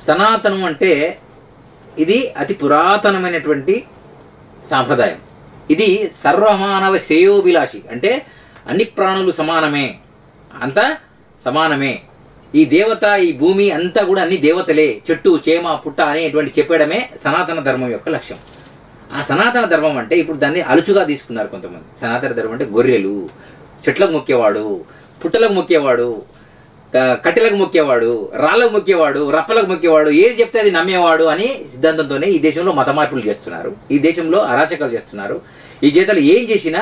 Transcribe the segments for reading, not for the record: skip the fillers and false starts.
సనాతనం అంటే ఇది అతి పురాతనమైనటువంటి సాంప్రదాయం. ఇది సర్వమానవ శ్రేయోభిలాషి, అంటే అన్ని ప్రాణులు సమానమే, అంతా సమానమే. ఈ దేవత, ఈ భూమి అంతా కూడా అన్ని దేవతలే, చెట్టు చేమ పుట్ట అనేటువంటి చెప్పడమే సనాతన ధర్మం యొక్క లక్ష్యం. ఆ సనాతన ధర్మం అంటే ఇప్పుడు దాన్ని అలుచుగా తీసుకున్నారు కొంతమంది. సనాతన ధర్మం అంటే గొర్రెలు, చెట్లకు మొక్కేవాడు, పుట్టలకు మొక్కేవాడు, కట్టెలకు మొక్కేవాడు, రాళ్ళకు మొక్కేవాడు, రప్పలకు మొక్కేవాడు, ఏది చెప్తే అది నమ్మేవాడు అని సిద్ధాంతంతోనే ఈ దేశంలో మత మార్పులు చేస్తున్నారు, ఈ దేశంలో అరాచకాలు చేస్తున్నారు. ఈ జీతాలు ఏం చేసినా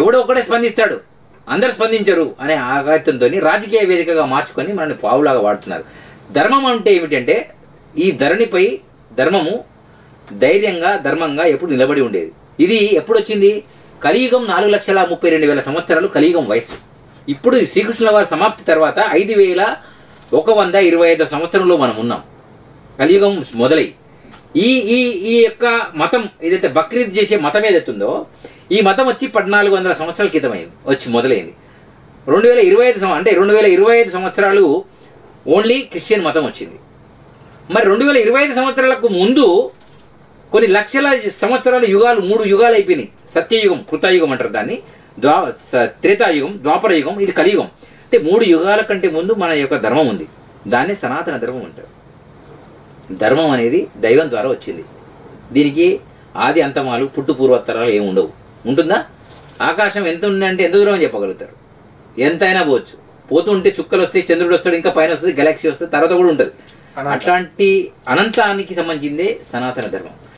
ఎవడో ఒకడే స్పందిస్తాడు, అందరు స్పందించరు అనే ఆఘాతంతో రాజకీయ వేదికగా మార్చుకొని మనల్ని పావులాగా వాడుతున్నారు. ధర్మం అంటే ఏమిటంటే ఈ ధరణిపై ధర్మము ధైర్యంగా ధర్మంగా ఎప్పుడు నిలబడి ఉండేది. ఇది ఎప్పుడు వచ్చింది? కలియుగం 4,32,000 సంవత్సరాలు కలియుగం వయస్సు. ఇప్పుడు శ్రీకృష్ణుల వారి సమాప్తి తర్వాత 5,125 సంవత్సరంలో మనం ఉన్నాం. కలియుగం మొదలై ఈ ఈ ఈ యొక్క మతం ఏదైతే బక్రీద్ చేసే మతం ఏదైతుందో ఈ మతం వచ్చి 1,400 సంవత్సరాల క్రితం వచ్చి మొదలైంది. 2025 అంటే 2025 సంవత్సరాలు ఓన్లీ క్రిస్టియన్ మతం వచ్చింది. మరి 2025 సంవత్సరాలకు ముందు కొన్ని లక్షల సంవత్సరాల యుగాలు, 3 యుగాలు అయిపోయినాయి. సత్యయుగం, కృతయుగం అంటారు దాన్ని, త్రేతాయుగం, ద్వాపర యుగం, ఇది కలియుగం. అంటే 3 యుగాల కంటే ముందు మన యొక్క ధర్మం ఉంది. దాన్ని సనాతన ధర్మం అంటారు. ధర్మం అనేది దైవం ద్వారా వచ్చింది. దీనికి ఆది అంతమాలు, పుట్టు పూర్వోత్తరాలు ఏమి ఉండవు. ఉంటుందా? ఆకాశం ఎంత ఉందంటే ఎంత దూరం అని చెప్పగలుగుతారు? ఎంతైనా పోవచ్చు. పోతుంటే చుక్కలు వస్తాయి, చంద్రుడు వస్తాడు, ఇంకా పైన వస్తుంది, గెలాక్సీ వస్తుంది, తర్వాత కూడా ఉంటుంది. అట్లాంటి అనంతానికి సంబంధించిందే సనాతన ధర్మం.